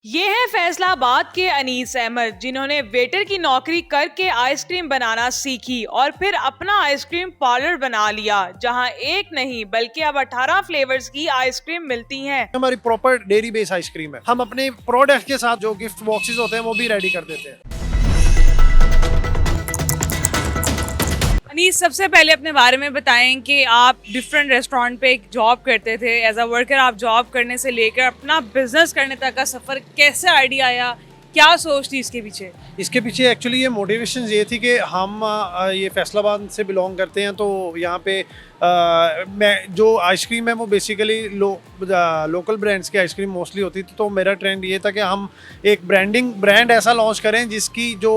ये है फैसलाबाद के अनीस अहमद, जिन्होंने वेटर की नौकरी करके आइसक्रीम बनाना सीखी और फिर अपना आइसक्रीम पार्लर बना लिया, जहां एक नहीं बल्कि अब 18 फ्लेवर्स की आइसक्रीम मिलती हैं। हमारी प्रॉपर डेयरी बेस आइसक्रीम है। हम अपने प्रोडक्ट के साथ जो गिफ्ट बॉक्सेस होते हैं वो भी रेडी कर देते हैं। अनीस, सबसे पहले अपने बारे में बताएं कि आप डिफरेंट रेस्टोरेंट पे एक जॉब करते थे। एज अ वर्कर आप जॉब करने से लेकर अपना बिजनेस करने तक का सफ़र कैसे आइडिया आया, क्या सोच थी इसके पीछे? इसके पीछे एक्चुअली ये मोटिवेशन ये थी कि हम ये फैसलाबाद से बिलोंग करते हैं, तो यहाँ पे मैं जो आइसक्रीम है वो बेसिकली लोकल ब्रांड्स की आइसक्रीम मोस्टली होती थी। तो मेरा ट्रेंड ये था कि हम एक ब्रांड ऐसा लॉन्च करें जिसकी जो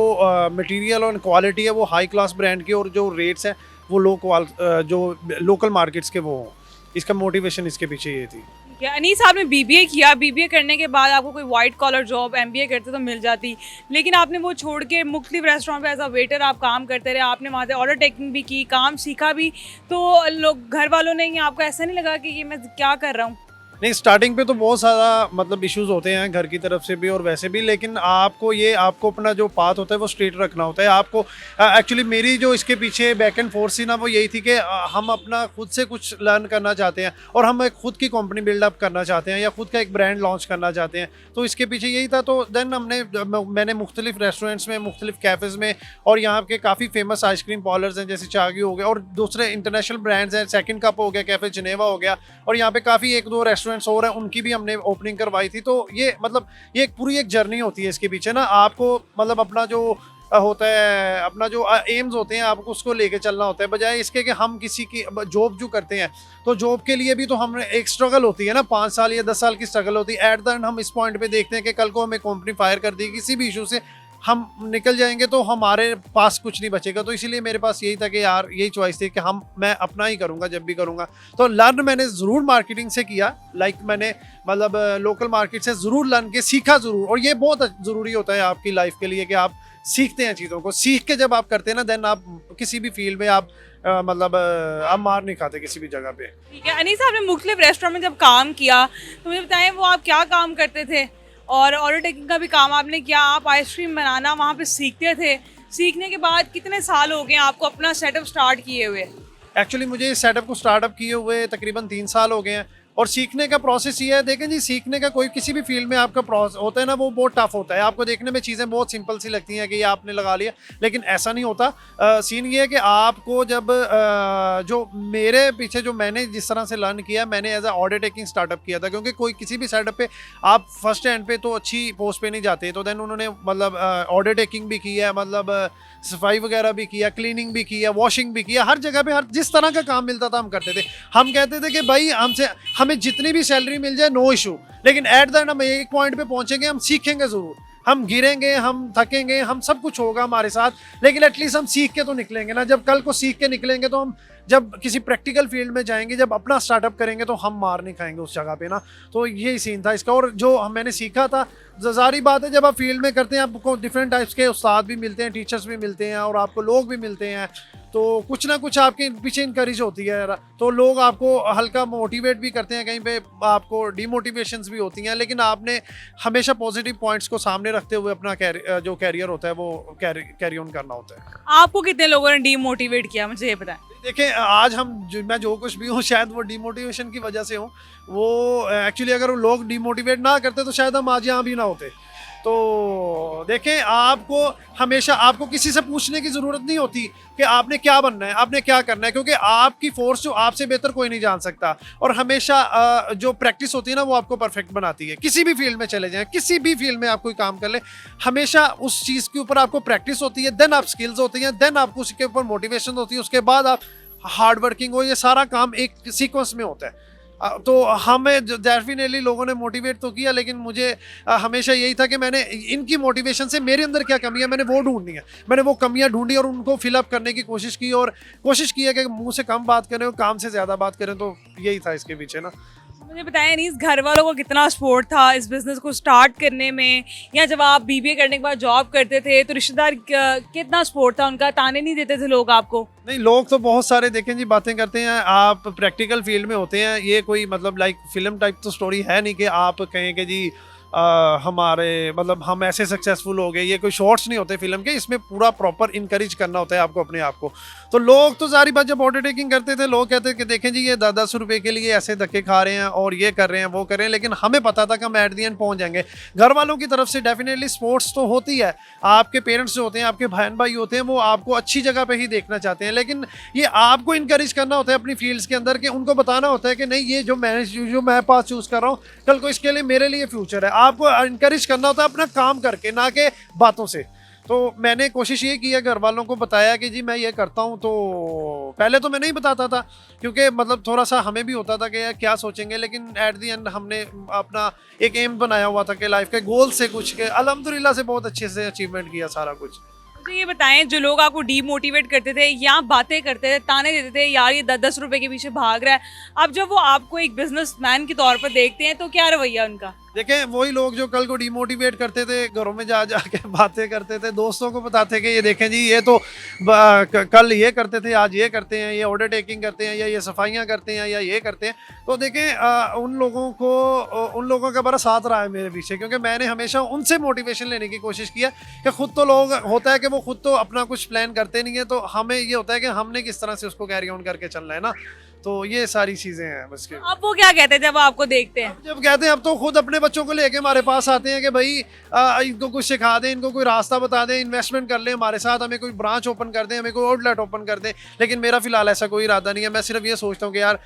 मटेरियल और क्वालिटी है वो हाई क्लास ब्रांड की, और जो रेट्स हैं वो जो लोकल मार्केट्स के वो हों। इसका मोटिवेशन इसके पीछे ये थी। ठीक है अनीस, आपने बीबीए किया। बीबीए करने के बाद आपको कोई वाइट कॉलर जॉब एमबीए करते तो मिल जाती, लेकिन आपने वो छोड़ के मुख्तलिफ रेस्टोरेंट पे एज अ वेटर आप काम करते रहे। आपने वहाँ से ऑर्डर टेकिंग भी की, काम सीखा भी। तो लोग, घर वालों ने, आपको ऐसा नहीं लगा कि ये मैं क्या कर रहा हूँ? नहीं, स्टार्टिंग पे तो बहुत सारा मतलब इश्यूज होते हैं घर की तरफ से भी और वैसे भी, लेकिन आपको अपना जो पाथ होता है वो स्ट्रेट रखना होता है आपको। एक्चुअली मेरी जो इसके पीछे बैक एंड फोर्स थी ना, वो यही थी कि हम अपना खुद से कुछ लर्न करना चाहते हैं और हम एक खुद की कंपनी बिल्डअप करना चाहते हैं या खुद का एक ब्रांड लॉन्च करना चाहते हैं। तो इसके पीछे यही था। तो देन मैंने मुख्तलिफ रेस्टोरेंट्स में, मुख्तलिफ कैफ़ेज़ में, और यहाँ के काफ़ी फेमस आइसक्रीम पार्लर्स हैं जैसे चागी हो गया और दूसरे इंटरनेशनल ब्रांड्स हैं, सेकंड कप हो गया, कैफ़े जिनेवा हो गया, और यहाँ पे काफ़ी एक दो रेस्टोरेंट्स और हैं, उनकी भी हमने ओपनिंग करवाई थी। तो ये मतलब ये एक पूरी एक जर्नी होती है इसके पीछे ना। आपको मतलब अपना जो होता है, अपना जो एम्स होते हैं, आपको उसको लेके चलना होता है, बजाय इसके कि हम किसी की जॉब जो करते हैं तो जॉब के लिए भी तो हम एक स्ट्रगल होती है ना, 5 साल या 10 साल की स्ट्रगल होती है। एट द एंड हम इस पॉइंट पे देखते हैं कि कल को हमें कंपनी फायर कर दी, किसी भी इशू से हम निकल जाएंगे तो हमारे पास कुछ नहीं बचेगा। तो इसीलिए मेरे पास यही था कि यार यही चॉइस थी कि मैं अपना ही करूँगा जब भी करूँगा। तो लर्न मैंने ज़रूर मार्केटिंग से किया, मैंने मतलब लोकल मार्केट से ज़रूर लर्न के सीखा ज़रूर। और ये बहुत ज़रूरी होता है आपकी लाइफ के लिए कि आप सीखते हैं चीज़ों को। सीख के जब आप करते हैं ना, देन आप किसी भी फील्ड में आप आप मार नहीं खाते किसी भी जगह पे। ठीक है अनीस, आपने मुख्तलिफ रेस्टोरेंट में जब काम किया तो मुझे बताएं वो आप क्या काम करते थे, और ऑर्डर टेकिंग का भी काम आपने किया। आप आइसक्रीम बनाना वहाँ पे सीखते थे। सीखने के बाद कितने साल हो गए आपको अपना सेटअप स्टार्ट किए हुए? एक्चुअली मुझे इस सेटअप को स्टार्टअप किए हुए तकरीबन 3 साल हो गए हैं। और सीखने का प्रोसेस ये है, देखें जी, सीखने का कोई किसी भी फील्ड में आपका प्रोसेस होता है ना, वो बहुत टफ होता है। आपको देखने में चीज़ें बहुत सिंपल सी लगती हैं कि ये आपने लगा लिया, लेकिन ऐसा नहीं होता। सीन ये है कि आपको जब जो मेरे पीछे जो मैंने जिस तरह से लर्न किया, मैंने as a order taking startup किया था, क्योंकि कोई किसी भी सेटअप पे आप फर्स्ट हैंड पे तो अच्छी पोस्ट पे नहीं जाते। तो देन उन्होंने मतलब ऑर्डर टेकिंग भी किया, मतलब सफाई वगैरह भी किया, क्लीनिंग भी किया, वॉशिंग भी किया, हर जगह पे हर जिस तरह का काम मिलता था हम करते थे। हम कहते थे कि भाई हमें जितनी भी सैलरी मिल जाए नो इशू, लेकिन एट द एंड हम एक पॉइंट पे पहुंचेंगे, हम सीखेंगे ज़रूर। हम गिरेंगे, हम थकेंगे, हम सब कुछ होगा हमारे साथ, लेकिन एटलीस्ट हम सीख के तो निकलेंगे ना। जब कल को सीख के निकलेंगे तो हम जब किसी प्रैक्टिकल फील्ड में जाएंगे, जब अपना स्टार्टअप करेंगे तो हम मार नहीं खाएंगे उस जगह पे ना। तो यही सीन था इसका। और जो मैंने सीखा था, ज़ारी बात है, जब आप फील्ड में करते हैं आपको डिफरेंट टाइप्स के उस्ताद भी मिलते हैं, टीचर्स भी मिलते हैं, और आपको लोग भी मिलते हैं, तो कुछ ना कुछ आपके पीछे इनकरेज होती है। तो लोग आपको हल्का मोटिवेट भी करते हैं, कहीं पे आपको डीमोटिवेशंस भी होती हैं, लेकिन आपने हमेशा पॉजिटिव पॉइंट्स को सामने रखते हुए अपना जो कैरियर होता है वो कैरी ऑन करना होता है। आपको कितने लोगों ने डीमोटिवेट किया, मुझे ये बताएं। देखें, आज मैं जो कुछ भी हूँ शायद वो डीमोटिवेशन की वजह से हूँ। वो एक्चुअली अगर वो लोग डीमोटिवेट ना करते तो शायद हम आज यहाँ भी ना होते। तो देखें, हमेशा आपको किसी से पूछने की ज़रूरत नहीं होती कि आपने क्या बनना है, आपने क्या करना है, क्योंकि आपकी फोर्स जो आपसे बेहतर कोई नहीं जान सकता। और हमेशा जो प्रैक्टिस होती है ना, वो आपको परफेक्ट बनाती है। किसी भी फील्ड में चले जाएं, किसी भी फील्ड में आप कोई काम कर ले, हमेशा उस चीज़ के ऊपर आपको प्रैक्टिस होती है, देन आप स्किल्स होती हैं, देन आपको उसके ऊपर मोटिवेशन होती है, उसके बाद आप हार्ड वर्किंग हो। ये सारा काम एक सीक्वेंस में होता है। तो हमें डेफिनेटली लोगों ने मोटिवेट तो किया, लेकिन मुझे हमेशा यही था कि मैंने इनकी मोटिवेशन से मेरे अंदर क्या कमी है, मैंने वो ढूंढनी है। मैंने वो कमियां ढूंढी और उनको फिलअप करने की कोशिश की, और कोशिश की है कि मुंह से कम बात करें और काम से ज़्यादा बात करें। तो यही था इसके पीछे ना। मुझे बताएं अनीस, घर वालों को कितना सपोर्ट था इस बिज़नेस को स्टार्ट करने में, या जब आप बीबीए करने के बाद जॉब करते थे तो रिश्तेदार कितना सपोर्ट था उनका? ताने नहीं देते थे लोग आपको? नहीं, लोग तो बहुत सारे देखें जी बातें करते हैं। आप प्रैक्टिकल फील्ड में होते हैं, ये कोई मतलब लाइक फिल्म टाइप तो स्टोरी है नहीं कि आप कहें कि जी हमारे मतलब हम ऐसे सक्सेसफुल हो गए, ये कोई शॉर्ट्स नहीं होते फिल्म के, इसमें पूरा प्रॉपर इनकरेज करना होता है आपको अपने आप को। तो लोग तो सारी बात जब ऑर्डर टेकिंग करते थे लोग कहते कि देखें जी ये 10-10 रुपए के लिए ऐसे धक्के खा रहे हैं और ये कर रहे हैं वो कर रहे हैं, लेकिन हमें पता था कि हम एट दी एंड पहुंच जाएंगे। घर वालों की तरफ से डेफिनेटली स्पोर्ट्स तो होती है, आपके पेरेंट्स जो होते हैं आपके बहन भाई होते हैं वो आपको अच्छी जगह पे ही देखना चाहते हैं, लेकिन ये आपको इनकरेज करना होता है अपनी फील्ड्स के अंदर, कि उनको बताना होता है कि नहीं ये जो मैं पास चूज़ कर रहा हूँ कल को इसके लिए मेरे लिए फ्यूचर है। आपको इनकरेज करना होता है अपना काम करके, ना कि बातों से। तो मैंने कोशिश ये की है, घर वालों को बताया कि जी मैं ये करता हूँ। तो पहले तो मैं नहीं बताता था क्योंकि मतलब थोड़ा सा हमें भी होता था कि यार क्या सोचेंगे, लेकिन एट दी एंड हमने अपना एक एम बनाया हुआ था कि लाइफ के गोल से कुछ के अल्हम्दुलिल्लाह से बहुत अच्छे से अचीवमेंट किया सारा कुछ। मुझे ये बताएं, जो लोग आपको डीमोटिवेट करते थे या बातें करते थे, ताने देते थे यार ये 10-10 रुपए के पीछे भाग रहा है, अब जब वो आपको एक बिजनेसमैन के तौर पर देखते हैं तो क्या रवैया उनका? देखें वही लोग जो कल को डिमोटिवेट करते थे, घरों में जा जा के बातें करते थे, दोस्तों को बताते कि ये देखें जी ये तो कल ये करते थे आज ये करते हैं, ये ऑर्डर टेकिंग करते हैं या ये सफाइयाँ करते हैं या ये करते हैं। तो देखें उन लोगों का बड़ा साथ रहा है मेरे पीछे, क्योंकि मैंने हमेशा उनसे मोटिवेशन लेने की कोशिश किया कि खुद तो लोग होता है कि वो खुद तो अपना कुछ प्लान करते नहीं है, तो हमें ये होता है कि हमने किस तरह से उसको कैरी ऑन करके चलना है ना। तो ये सारी चीज़ें हैं बस के। अब वो क्या कहते थे जब आपको देखते हैं? जब कहते हैं अब तो खुद अपने बच्चों को लेके हमारे पास आते हैं कि भाई इनको कुछ सिखा दें, इनको कोई रास्ता बता दें, इन्वेस्टमेंट कर लें हमारे साथ, हमें कोई ब्रांच ओपन कर दें, हमें कोई आउटलेट ओपन कर दें। लेकिन मेरा फिलहाल ऐसा कोई इरादा नहीं है। मैं सिर्फ ये सोचता हूँ कि यार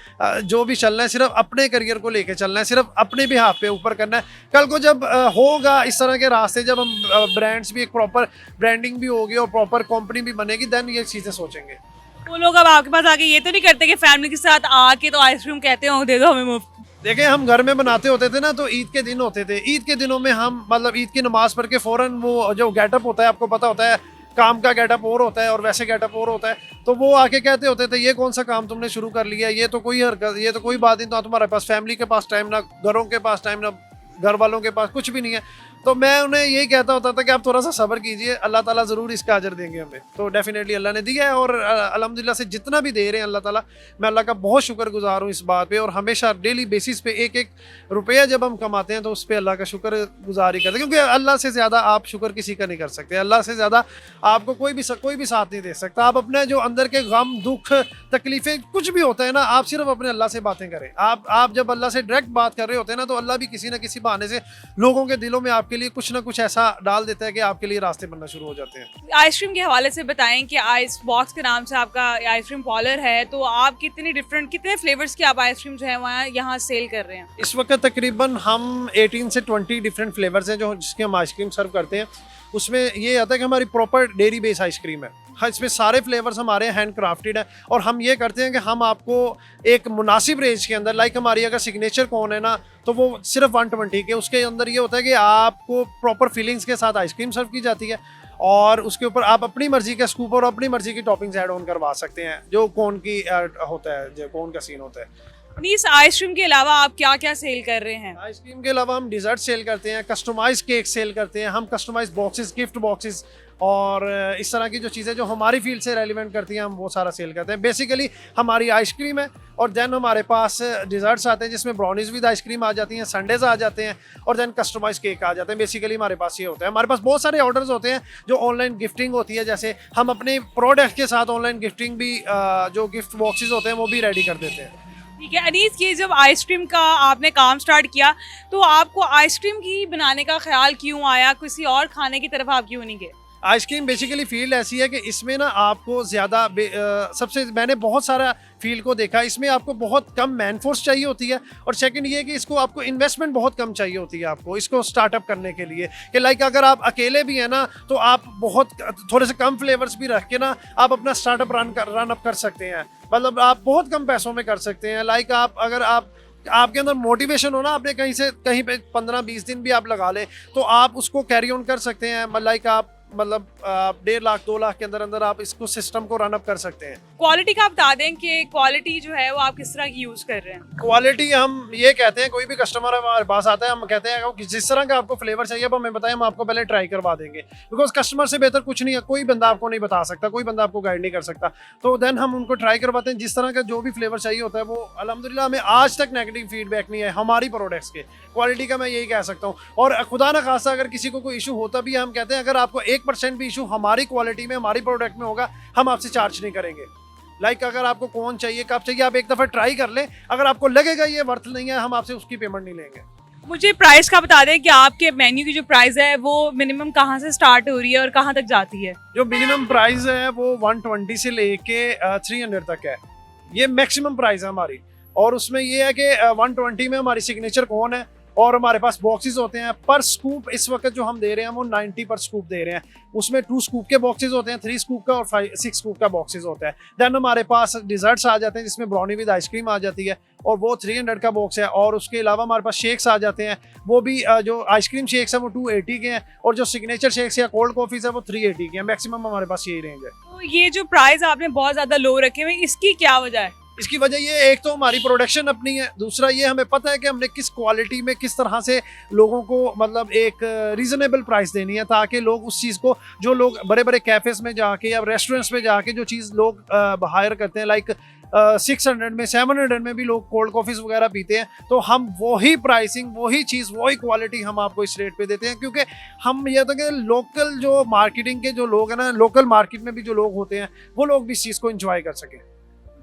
जो भी चलना है सिर्फ अपने करियर को लेके चलना है, सिर्फ अपने भी हाथ पे ऊपर करना है। कल को जब होगा इस तरह के रास्ते, जब हम ब्रांड्स भी एक प्रॉपर ब्रांडिंग भी होगी और प्रॉपर कंपनी भी बनेगी, देन ये चीज़ें सोचेंगे। वो लोग अब आपके पास आके ये तो नहीं करते कि फैमिली के साथ आके तो आइसक्रीम कहते हो दे दो हमें मुफ्त? देखिए हम घर में बनाते होते थे ना, तो ईद के दिन होते थे, ईद के दिनों में हम मतलब ईद की नमाज पढ़ के फ़ौरन वो जो गेटअप होता है आपको पता होता है, काम का गेटअप और होता है और वैसे गेटअप और होता है, तो वो आके कहते होते थे ये कौन सा काम तुमने शुरू कर लिया, ये तो कोई हरकत, ये तो कोई बात नहीं, तो तुम्हारे पास फैमिली के पास टाइम ना, घरों के पास टाइम ना, घर वालों के पास कुछ भी नहीं है। तो मैं उन्हें यही कहता होता था कि आप थोड़ा सा सब्र कीजिए, अल्लाह ताला ज़रूर इसका अजर देंगे हमें। तो डेफिनेटली अल्लाह ने दिया है और अल्हम्दुलिल्लाह से जितना भी दे रहे हैं अल्लाह ताला, मैं अल्लाह का बहुत शुक्रगुजार हूँ इस बात पे। और हमेशा डेली बेसिस पे एक एक रुपया जब हम कमाते हैं तो उस पर अल्लाह का शुक्र गुजारी करते हैं, क्योंकि अल्लाह से ज़्यादा आप शुक्र किसी का नहीं कर सकते, अल्लाह से ज़्यादा आपको कोई भी साथ नहीं दे सकता। आप अपने जो अंदर के गम दुख तकलीफ़ें कुछ भी होता है ना, आप सिर्फ अपने अल्लाह से बातें करें। आप जब अल्लाह से डायरेक्ट बात कर रहे होते हैं ना, तो अल्लाह भी किसी न किसी बहाने से लोगों के दिलों में आपके लिए कुछ ना कुछ ऐसा डाल देता है कि आपके लिए रास्ते बनना शुरू हो जाते हैं। आइसक्रीम के हवाले से बताएं कि आइस बॉक्स के नाम से आपका आइसक्रीम पार्लर है, तो आप कितने फ्लेवर्स की आप आइसक्रीम जो है वहाँ यहाँ सेल कर रहे हैं? इस वक्त तकरीबन हम 18 से 20 डिफरेंट फ्लेवर्स हैं जो जिसके हम आइसक्रीम सर्व करते हैं। उसमें ये आता है कि हमारी प्रॉपर डेयरी बेस आइसक्रीम है। हाँ, इसमें सारे फ्लेवर्स हमारे हैंड क्राफ्टेड है और हम ये करते हैं कि हम आपको एक मुनासिब रेंज के अंदर, लाइक हमारी अगर सिग्नेचर कौन है ना, तो वो सिर्फ 120 के, उसके अंदर ये होता है कि आपको प्रॉपर फीलिंग्स के साथ आइसक्रीम सर्व की जाती है और उसके ऊपर आप अपनी मर्जी का स्कूप और अपनी मर्जी की टॉपिंग्स ऐड ऑन करवा सकते हैं, जो कोन की होता है, जो कोन का सीन होता है। इस आइसक्रीम के अलावा आप क्या क्या सेल कर रहे हैं? आइसक्रीम के अलावा हम डिज़र्ट सेल करते हैं, कस्टमाइज केक सेल करते हैं, हम कस्टमाइज बॉक्सेस, गिफ्ट बॉक्सेस और इस तरह की जो चीज़ें जो हमारी फील्ड से रेलिवेंट करती हैं हम वो सारा सेल करते हैं। बेसिकली हमारी आइसक्रीम है और देन हमारे पास डिज़र्ट्स आते हैं जिसमें ब्राउनीज विद आइसक्रीम आ जाती हैं, संडेज आ जाते हैं और देन कस्टमाइज केक आ जाते हैं। बेसिकली हमारे पास ये होता है। हमारे पास बहुत सारे ऑर्डर्स होते हैं जो ऑनलाइन गिफ्टिंग होती है, जैसे हम अपने प्रोडक्ट के साथ ऑनलाइन गिफ्टिंग भी जो गिफ्ट बॉक्सेस होते हैं वो भी रेडी कर देते हैं। ठीक है अनीस, ये जब आइसक्रीम का आपने काम स्टार्ट किया तो आपको आइसक्रीम की बनाने का ख्याल क्यों आया, किसी और खाने की तरफ आप क्यों नहीं गए? आइसक्रीम बेसिकली फील्ड ऐसी है कि इसमें ना आपको ज़्यादा सबसे मैंने बहुत सारा फील्ड को देखा, इसमें आपको बहुत कम मैन फोर्स चाहिए होती है और सेकंड ये कि इसको आपको इन्वेस्टमेंट बहुत कम चाहिए होती है आपको इसको स्टार्टअप करने के लिए। कि लाइक अगर आप अकेले भी हैं ना तो आप बहुत थोड़े से कम फ्लेवर्स भी रख के ना आप अपना स्टार्टअप रन अप कर सकते हैं, मतलब आप बहुत कम पैसों में कर सकते हैं। लाइक अगर आपके अंदर मोटिवेशन हो ना, आपने कहीं पे 15-20 दिन भी आप लगा ले तो आप उसको कैरी ऑन कर सकते हैं। लाइक आप मतलब 1.5 लाख 2 लाख के अंदर अंदर आप इसको सिस्टम को रन अप कर सकते हैं। क्वालिटी का आप बता दें कि क्वालिटी जो है वो आप किस तरह की यूज़ कर रहे हैं। क्वालिटी हम ये कहते हैं, कोई भी कस्टमर हमारे पास आता है हम कहते हैं कि जिस तरह का आपको फ्लेवर चाहिए अब हमें बताएं, हम आपको पहले ट्राई करवा देंगे, बिकॉज कस्टमर से बेहतर कुछ नहीं है, कोई बंदा आपको नहीं बता सकता, कोई बंदा आपको गाइड नहीं कर सकता। तो देन हम उनको ट्राई करवाते हैं, जिस तरह का जो भी फ्लेवर चाहिए होता है वो अल्हम्दुलिल्लाह हमें आज तक नेगेटिव फीडबैक नहीं है हमारी प्रोडक्ट्स के क्वालिटी का, मैं यही कह सकता हूँ। और खुदा ना खासा अगर किसी को कोई इशू होता भी है, हम कहते हैं अगर आपको 1% भी इशू हमारी क्वालिटी में हमारी प्रोडक्ट में होगा हम आपसे चार्ज नहीं करेंगे। लाइक अगर आपको कौन चाहिए कब चाहिए आप एक दफ़ा ट्राई कर लें, अगर आपको लगेगा ये वर्थ नहीं है हम आपसे उसकी पेमेंट नहीं लेंगे। मुझे प्राइस का बता दें कि आपके मेन्यू की जो प्राइस है वो मिनिमम कहाँ से स्टार्ट हो रही है और कहाँ तक जाती है। जो मिनिमम प्राइस है वो 120 से लेके 300 तक है, ये मैक्सिमम प्राइस है हमारी। और उसमें ये है कि 120 में हमारी सिग्नेचर कौन है और हमारे पास बॉक्सेस होते हैं पर स्कूप। इस वक्त जो हम दे रहे हैं वो 90 पर स्कूप दे रहे हैं, उसमें 2 स्कूप के बॉक्सेस होते हैं, 3 स्कूप का और 6 स्कूप का बॉक्सेस होता है। देन हमारे पास डिजर्ट्स आ जाते हैं जिसमें ब्राउनी विद आइसक्रीम आ जाती है और वो 300 का बॉक्स है। और उसके अलावा हमारे पास शेक्स आ जाते हैं, वो भी जो आइसक्रीम शेक्स है वो 280 के हैं और जो सिग्नेचर शेक्स या कोल्ड कॉफीज है वो 380 के हैं। मैक्सिमम हमारे पास यही रेंज है। तो ये जो प्राइस आपने बहुत ज़्यादा लो रखे हुए, इसकी क्या वजह है? इसकी वजह ये एक तो हमारी प्रोडक्शन अपनी है, दूसरा ये हमें पता है कि हमने किस क्वालिटी में किस तरह से लोगों को मतलब एक रीजनेबल प्राइस देनी है, ताकि लोग उस चीज़ को, जो लोग बड़े बड़े कैफेज में जाके या रेस्टोरेंट्स में जाके जो चीज़ लोग हायर करते हैं, लाइक 600 में 700 में भी लोग कोल्ड कॉफ़ीज़ वगैरह पीते हैं, तो हम वही प्राइसिंग वही चीज़ वही क्वालिटी हम आपको इस रेट पे देते हैं, क्योंकि हम ये तो कि लोकल जो मार्केटिंग के जो लोग हैं ना, लोकल मार्केट में भी जो लोग होते हैं वो लोग भी इस चीज़ को इंजॉय कर सकें।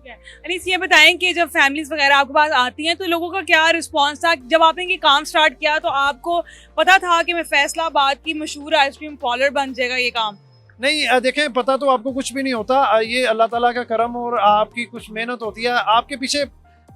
अनीस, ये बताएं कि जब फैमिलीज वगैरह आपके पास आती हैं तो लोगों का क्या रिस्पांस था जब आपने ये काम स्टार्ट किया? तो आपको पता था कि मैं फैसलाबाद की मशहूर आइसक्रीम पार्लर बन जाएगा ये काम? नहीं, देखें पता तो आपको कुछ भी नहीं होता, ये अल्लाह ताला का करम और आपकी कुछ मेहनत होती है, आपके पीछे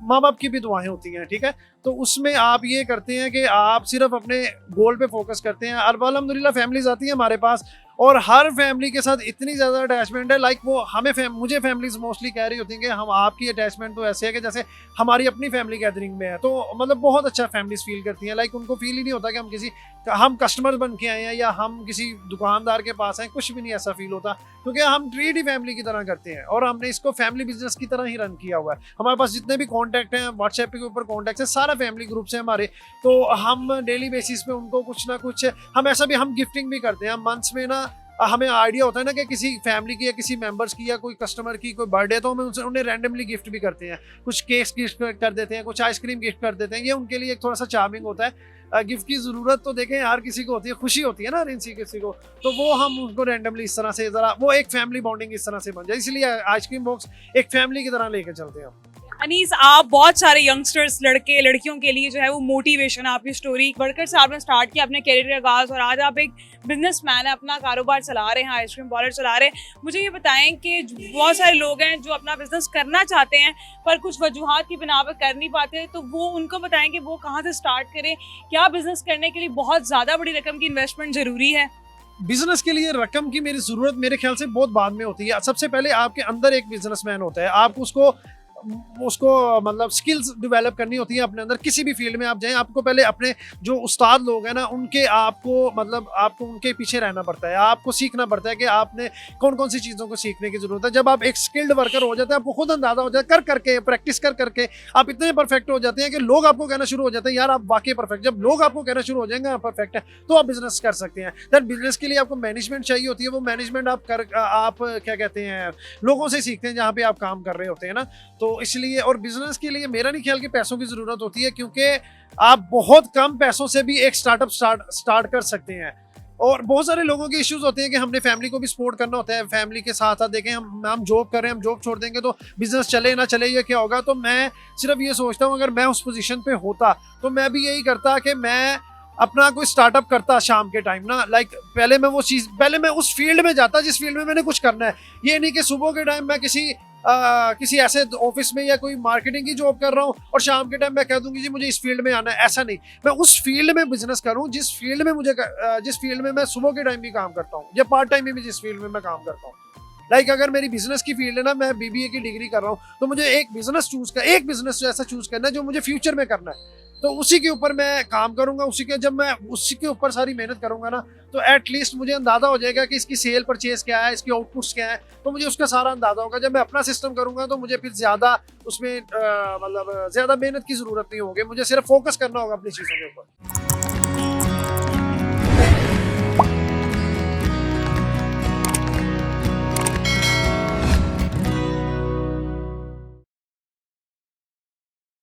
माँ बाप की भी दुआएं होती हैं, ठीक है। तो उसमें आप ये करते हैं कि आप सिर्फ अपने गोल पे फोकस करते हैं। अल्हम्दुलिल्लाह फैमिलीज आती हैं हमारे पास और हर फैमिली के साथ इतनी ज़्यादा अटैचमेंट है, लाइक वो मुझे फैमिलीज मोस्टली कह रही होती हैं कि हम आपकी अटैचमेंट तो ऐसे है कि जैसे हमारी अपनी फैमिली गैदरिंग में है। तो मतलब बहुत अच्छा फैमिलीज फील करती हैं, लाइक उनको फील ही नहीं होता कि हम कस्टमर बन के आए हैं या हम किसी दुकानदार के पास हैं, कुछ भी नहीं ऐसा फील होता, क्योंकि हम ट्रीट ही फैमिली की तरह करते हैं और हमने इसको फैमिली बिजनेस की तरह ही रन किया हुआ है। हमारे पास जितने भी कॉन्टैक्ट हैं व्हाट्सएप के ऊपर कॉन्टैक्ट है, सारा फैमिली ग्रुप से हमारे, तो हम डेली बेसिस पे उनको कुछ ना कुछ हम ऐसा भी हम गिफ्टिंग भी करते हैं। हम मंथ्स में ना हमें आइडिया होता है ना कि किसी फैमिली की या किसी मेंबर्स की या कोई कस्टमर की कोई बर्थडे, तो हम उन्हें रैंडमली गिफ्ट भी करते हैं, कुछ केक्स गिफ्ट कर देते हैं, कुछ आइसक्रीम गिफ्ट कर देते हैं। ये उनके लिए एक थोड़ा सा चार्मिंग होता है। गिफ्ट की ज़रूरत तो देखें हर किसी को होती है, खुशी होती है ना हर किसी को, तो वो हम उनको रैंडमली इस तरह से ज़रा वो एक फैमिली बॉन्डिंग इस तरह से बन जाए, इसलिए आइसक्रीम बॉक्स एक फैमिली की तरह लेके चलते हैं। अनीस, आप बहुत सारे यंगस्टर्स लड़के लड़कियों के लिए जो है वो मोटिवेशन है। आपकी स्टोरी वर्कर से आपने स्टार्ट किया अपने करियर का आगाज़ और आज आप एक बिजनेसमैन है, अपना कारोबार चला रहे हैं, आइसक्रीम पार्लर चला रहे हैं। मुझे ये बताएं कि बहुत सारे लोग हैं जो अपना बिजनेस करना चाहते हैं पर कुछ वजूहात की बिना पर कर नहीं पाते, तो वो उनको बताएं कि वो कहाँ से स्टार्ट करें? क्या बिजनेस करने के लिए बहुत ज़्यादा बड़ी रकम की इन्वेस्टमेंट ज़रूरी है? बिजनेस के लिए रकम की मेरी ज़रूरत मेरे ख्याल से बहुत बाद में होती है। सबसे पहले आपके अंदर एक बिजनेसमैन होता है, आप उसको मतलब स्किल्स डेवलप करनी होती है अपने अंदर। किसी भी फील्ड में आप जाएं, आपको पहले अपने जो उस्ताद लोग हैं ना उनके आपको उनके पीछे रहना पड़ता है, आपको सीखना पड़ता है कि आपने कौन कौन सी चीज़ों को सीखने की ज़रूरत है। जब आप एक स्किल्ड वर्कर हो जाते हैं आपको खुद अंदाज़ा हो जाता है, कर करके प्रैक्टिस कर करके आप इतने परफेक्ट हो जाते हैं कि लोग आपको कहना शुरू हो जाते हैं यार आप वाकई परफेक्ट। जब लोग आपको कहना शुरू हो जाएंगे आप परफेक्ट है तो आप बिजनेस कर सकते हैं। दैट बिजनेस के लिए आपको मैनेजमेंट चाहिए होती है, वो मैनेजमेंट आप क्या कहते हैं लोगों से सीखते हैं जहाँ पे आप काम कर रहे होते हैं ना। तो इसलिए और बिजनेस के लिए मेरा नहीं ख्याल कि पैसों की ज़रूरत होती है, क्योंकि आप बहुत कम पैसों से भी एक स्टार्टअप स्टार्ट कर सकते हैं। और बहुत सारे लोगों के इश्यूज होते हैं कि हमने फैमिली को भी सपोर्ट करना होता है। फैमिली के साथ साथ देखें हम जॉब कर रहे हैं, हम जॉब छोड़ देंगे तो बिजनेस चले ना चले ये क्या होगा। तो मैं सिर्फ ये सोचता हूँ अगर मैं उस पोजीशन पे होता तो मैं भी यही करता कि मैं अपना कोई स्टार्टअप करता शाम के टाइम ना। लाइक पहले मैं उस फील्ड में जाता जिस फील्ड में मैंने कुछ करना है। ये नहीं कि सुबह के टाइम मैं किसी ऐसे ऑफिस में या कोई मार्केटिंग की जॉब कर रहा हूँ और शाम के टाइम मैं कह दूंगी जी मुझे इस फील्ड में आना है, ऐसा नहीं। मैं उस फील्ड में बिजनेस करूँ जिस फील्ड में मैं सुबह के टाइम भी काम करता हूँ या पार्ट टाइम में भी जिस फील्ड में मैं काम करता हूँ। लाइक अगर मेरी बिजनेस की फील्ड है ना, मैं बीबीए की डिग्री कर रहा हूँ, तो मुझे एक बिजनेस ऐसा चूज करना है जो मुझे फ्यूचर में करना है, तो उसी के ऊपर मैं काम करूंगा। जब मैं उसी के ऊपर सारी मेहनत करूंगा ना, तो एटलीस्ट मुझे अंदाजा हो जाएगा कि इसकी सेल परचेज क्या है, इसकी आउटपुट्स क्या है, तो मुझे उसका सारा अंदाजा होगा। जब मैं अपना सिस्टम करूंगा तो मुझे फिर ज्यादा उसमें मतलब ज्यादा मेहनत की जरूरत नहीं होगी, मुझे सिर्फ फोकस करना होगा अपनी चीजों के ऊपर।